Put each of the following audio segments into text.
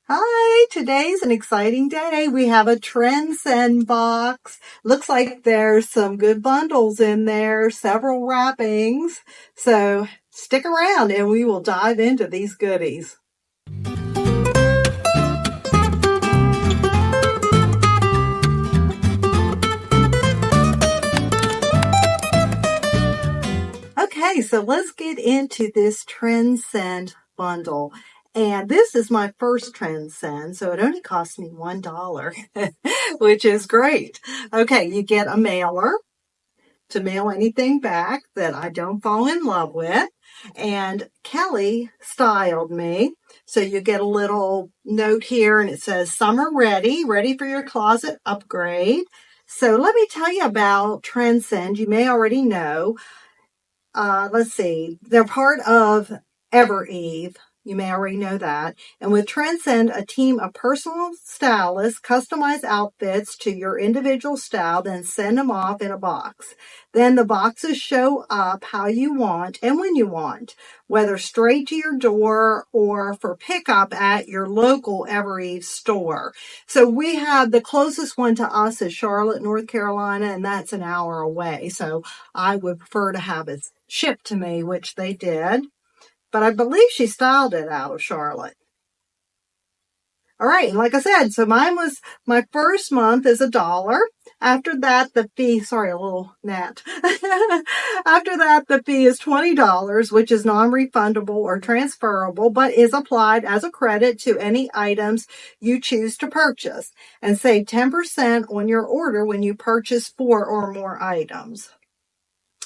Hi, today's an exciting day. We have a Trendsend box. Looks like there's some good bundles in there, several wrappings. So stick around and we will dive into these goodies. Okay, so let's get into this Trendsend bundle. And this is my first Trendsend, so it only cost me $1, which is great. Okay, you get a mailer to mail anything back that I don't fall in love with. And Kelly styled me. So you get a little note here and it says, summer ready for your closet upgrade. So let me tell you about Trendsend. You may already know. Let's see. They're part of Eve. You may already know that. And with Trendsend, a team of personal stylists customize outfits to your individual style, then send them off in a box. Then the boxes show up how you want and when you want, whether straight to your door or for pickup at your local Eve store. So we have the closest one to us is Charlotte, North Carolina, and that's an hour away. So I would prefer to have it shipped to me, which they did. But I believe she styled it out of Charlotte. All right, and like I said, so mine was, my first month is $1. After that, the fee, sorry, a little gnat. After that, the fee is $20, which is non-refundable or transferable, but is applied as a credit to any items you choose to purchase, and save 10% on your order when you purchase 4 or more items.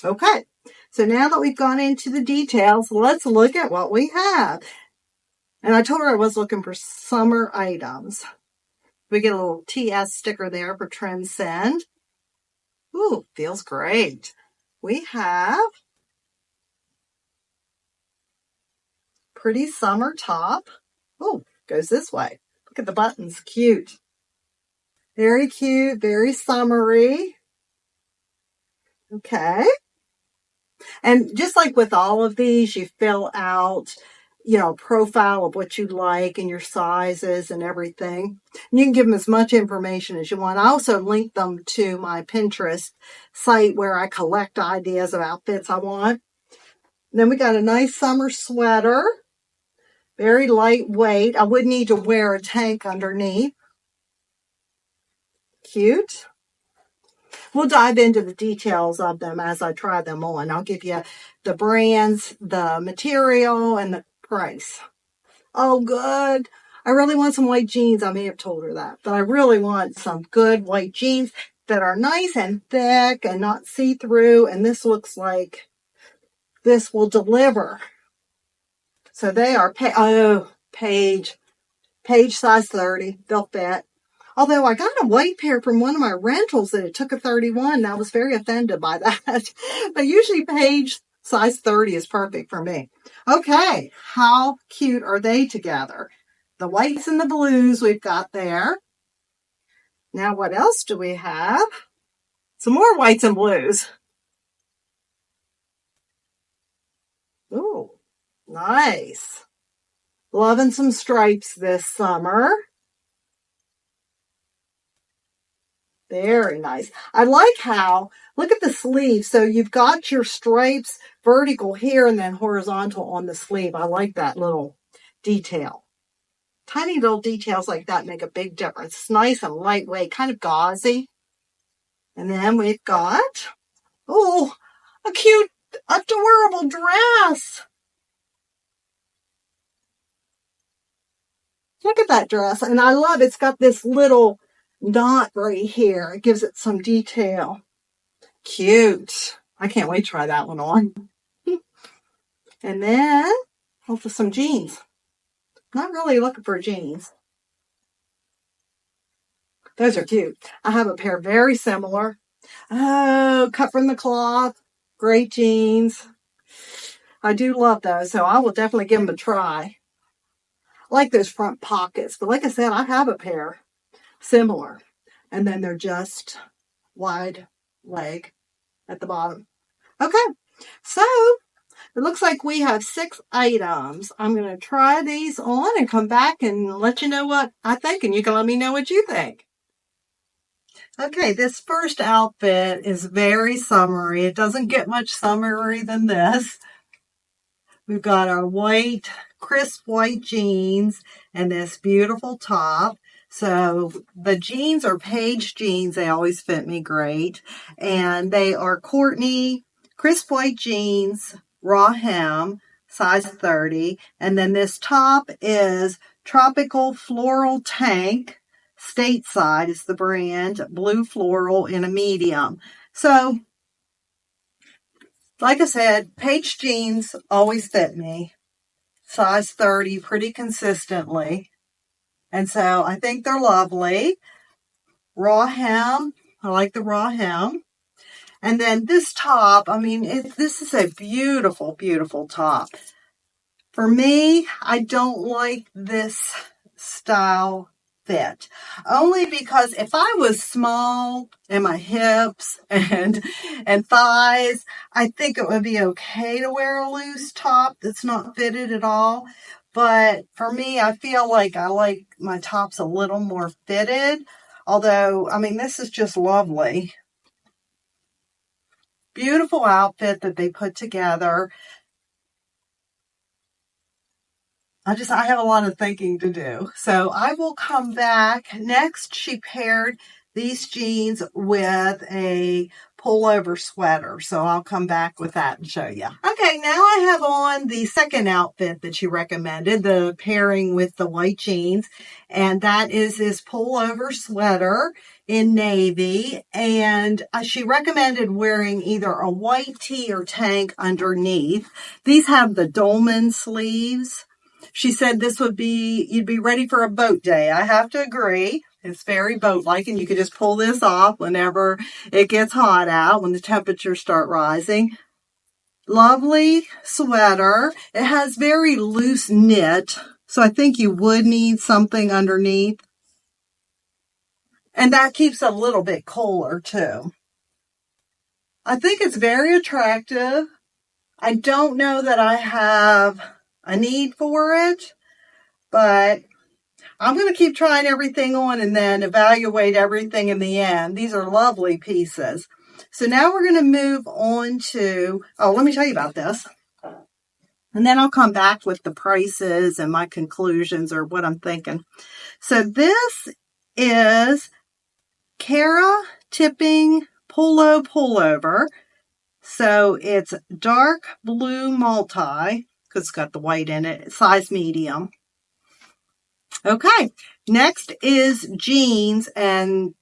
Okay, so now that we've gone into the details, let's look at what we have. And I told her I was looking for summer items. We get a little TS sticker there for Trendsend. Ooh, feels great. We have pretty summer top. Oh, goes this way. Look at the buttons, cute. Very cute, very summery. Okay. And just like with all of these, you fill out, profile of what you like and your sizes and everything. And you can give them as much information as you want. I also link them to my Pinterest site where I collect ideas of outfits I want. And then we got a nice summer sweater. Very lightweight. I would need to wear a tank underneath. Cute. We'll dive into the details of them as I try them on. I'll give you the brands, the material, and the price. Oh, good. I really want some white jeans. I may have told her that, but I really want some good white jeans that are nice and thick and not see-through. And this looks like this will deliver. So they are, page size 30. They'll fit. Although I got a white pair from one of my rentals that it took a 31. I was very offended by that. But usually page size 30 is perfect for me. Okay, how cute are they together? The whites and the blues we've got there. Now what else do we have? Some more whites and blues. Ooh, nice. Loving some stripes this summer. Very nice. I like how, look at the sleeve. So you've got your stripes vertical here and then horizontal on the sleeve. I like that little detail. Tiny little details like that make a big difference. It's nice and lightweight, kind of gauzy. And then we've got, a cute, adorable dress. Look at that dress. And I love it's got this little knot right here. It gives it some detail. Cute. I can't wait to try that one on. And then, for some jeans. Not really looking for jeans. Those are cute. I have a pair very similar. Oh, cut from the cloth. Great jeans. I do love those, so I will definitely give them a try. I like those front pockets, but like I said, I have a pair similar. And then they're just wide leg at the bottom. Okay, so It looks like we have 6 items. I'm going to try these on and come back and let you know what I think, and you can let me know what you think. Okay, this first outfit is very summery. It doesn't get much summery than this. We've got our white, crisp white jeans and this beautiful top. So the jeans are Paige jeans. They always fit me great. And they are Courtney crisp white jeans, raw hem, size 30. And then this top is Tropical Floral Tank. Stateside is the brand. Blue floral in a medium. So like I said, Paige jeans always fit me. Size 30 pretty consistently. And so I think they're lovely. Raw hem. I like the raw hem. And then this top, I mean, this is a beautiful, beautiful top. For me, I don't like this style fit. Only because if I was small in my hips and thighs, I think it would be okay to wear a loose top that's not fitted at all. But for me, I feel like I like my tops a little more fitted. Although, I mean, this is just lovely. Beautiful outfit that they put together. I have a lot of thinking to do. So I will come back. Next, she paired these jeans with a pullover sweater. So I'll come back with that and show you. Okay, now I have on the second outfit that she recommended, the pairing with the white jeans. And that is this pullover sweater in navy. And she recommended wearing either a white tee or tank underneath. These have the dolman sleeves. She said this would be, you'd be ready for a boat day. I have to agree. It's very boat-like, and you can just pull this off whenever it gets hot out, when the temperatures start rising. Lovely sweater. It has very loose knit, so I think you would need something underneath. And that keeps it a little bit cooler, too. I think it's very attractive. I don't know that I have a need for it, but I'm going to keep trying everything on and then evaluate everything in the end. These are lovely pieces. So now we're going to move on to, let me tell you about this. And then I'll come back with the prices and my conclusions or what I'm thinking. So this is Cara Tipping Polo Pullover. So it's dark blue multi, because it's got the white in it, size medium. Okay, next is jeans, and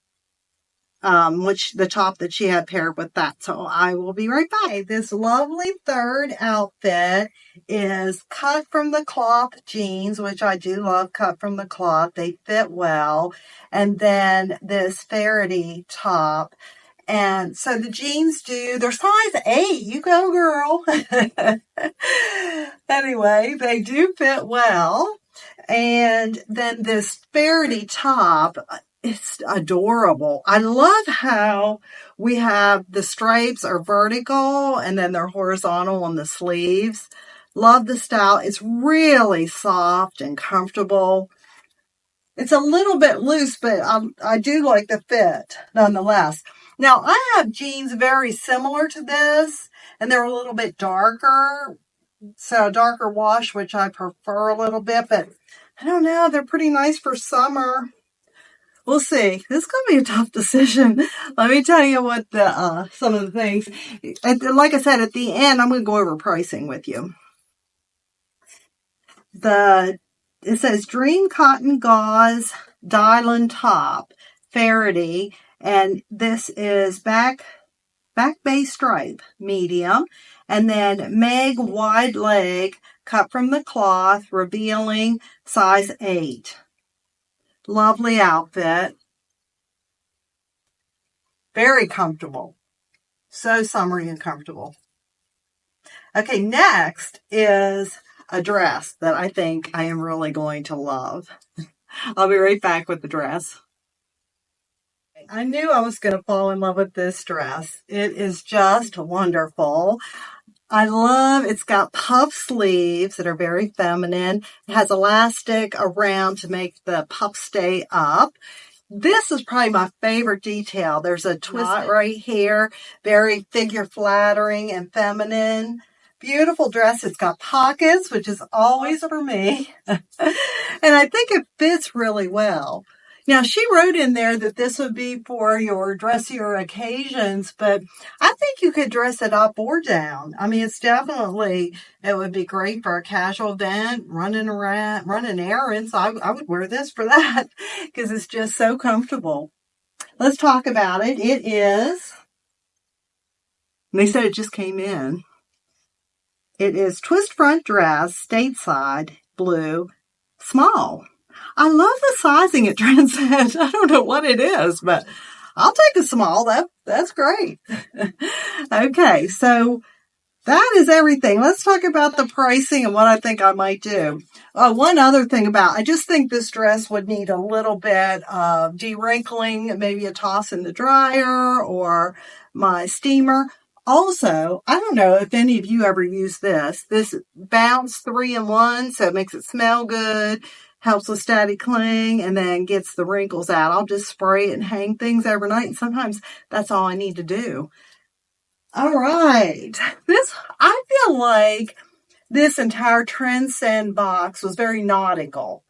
which the top that she had paired with that. So I will be right back. This lovely third outfit is cut from the cloth jeans, which I do love cut from the cloth. They fit well. And then this Faraday top. And so the jeans they're size 8. You go, girl. Anyway, they do fit well. And then this Faraday top, it's adorable. I love how we have the stripes are vertical and then they're horizontal on the sleeves. Love the style. It's really soft and comfortable. It's a little bit loose, but I do like the fit nonetheless. Now, I have jeans very similar to this, and they're a little bit darker. So a darker wash, which I prefer a little bit, but I don't know. They're pretty nice for summer. We'll see. This is going to be a tough decision. Let me tell you what some of the things. Like I said, at the end, I'm going to go over pricing with you. It says Dream Cotton Gauze Dylan Top, Faraday, and this is back bay stripe, medium, and then Meg wide leg, cut from the cloth, revealing, size 8. Lovely outfit. Very comfortable. So summery and comfortable. Okay, next is a dress that I think I am really going to love. I'll be right back with the dress. I knew I was going to fall in love with this dress. It is just wonderful. I love, it's got puff sleeves that are very feminine. It has elastic around to make the puff stay up. This is probably my favorite detail. There's a twist right here, very figure flattering and feminine. Beautiful dress. It's got pockets, which is always for me. And I think it fits really well. Now, she wrote in there that this would be for your dressier occasions, but I think you could dress it up or down. I mean, it would be great for a casual event, running around, running errands. I would wear this for that because it's just so comfortable. Let's talk about it. They said it just came in. It is twist front dress, stateside, blue, small. I love the sizing at Trendsend. I don't know what it is, but I'll take a small. That's great. Okay, so that is everything. Let's talk about the pricing and what I think I might do. One other thing I just think this dress would need a little bit of de-wrinkling, maybe a toss in the dryer or my steamer. Also, I don't know if any of you ever use this. This Bounce 3-in-1, so it makes it smell good, helps with static cling, and then gets the wrinkles out. I'll just spray it and hang things overnight, and sometimes that's all I need to do. All right. I feel like this entire Trendsend box was very nautical.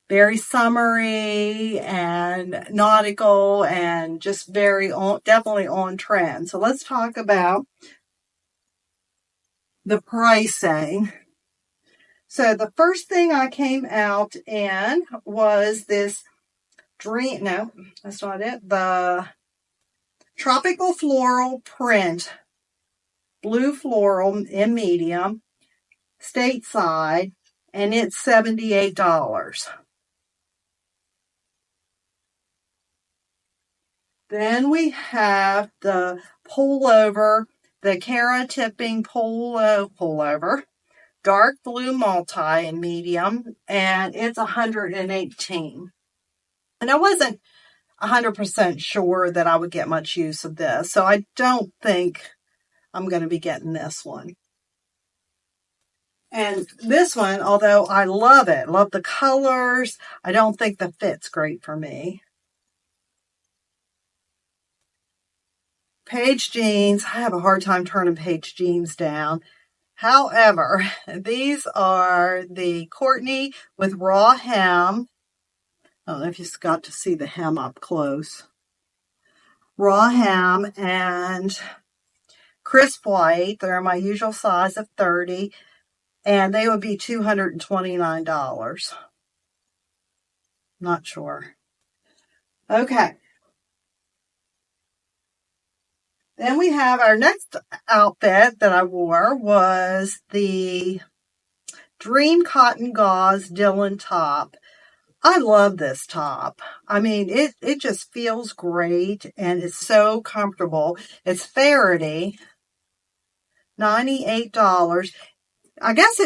Very summery and nautical and just definitely on trend. So let's talk about the pricing. So the first thing I came out in was this no, that's not it. The tropical floral print, blue floral in medium, stateside, and it's $78. Then we have the pullover, the Cara tipping pullover, dark blue multi in medium, and it's $118. And I wasn't 100% sure that I would get much use of this, so I don't think I'm going to be getting this one. And this one, although I love it, love the colors, I don't think the fit's great for me. Page jeans, I have a hard time turning page jeans down. However, these are the Courtney with raw hem. I don't know if you got to see the hem up close. Raw hem and crisp white. They're my usual size of 30, and they would be $229. Not sure. Okay. Then we have our next outfit that I wore was the Dream Cotton Gauze Dylan top. I love this top. I mean, it just feels great and it's so comfortable. It's Faraday, $98. I guess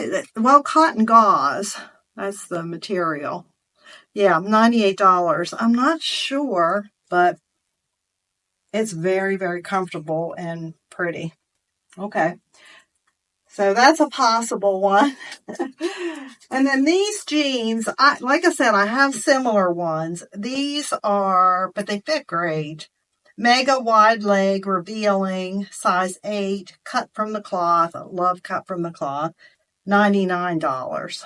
cotton gauze, that's the material. Yeah, $98. I'm not sure, but it's very, very comfortable and pretty. Okay. So that's a possible one. And then these jeans, like I said, I have similar ones. These but they fit great. Mega wide leg, revealing, size 8, cut from the cloth. I love cut from the cloth. $99.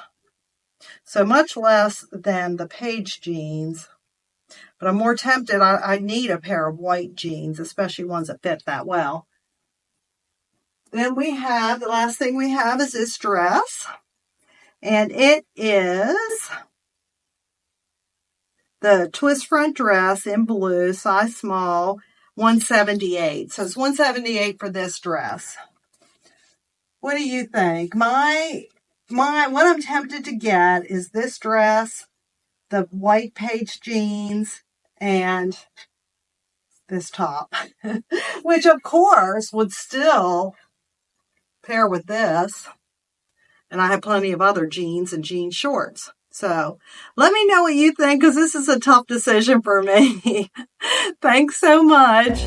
So much less than the Paige jeans. But I'm more tempted. I need a pair of white jeans, especially ones that fit that well. Then the last thing we have is this dress. And it is the twist front dress in blue, size small, $178. So it's $178 for this dress. What do you think? What I'm tempted to get is this dress, the white Paige jeans, and this top, which of course would still pair with this. And I have plenty of other jeans and jean shorts. So let me know what you think, because this is a tough decision for me. Thanks so much.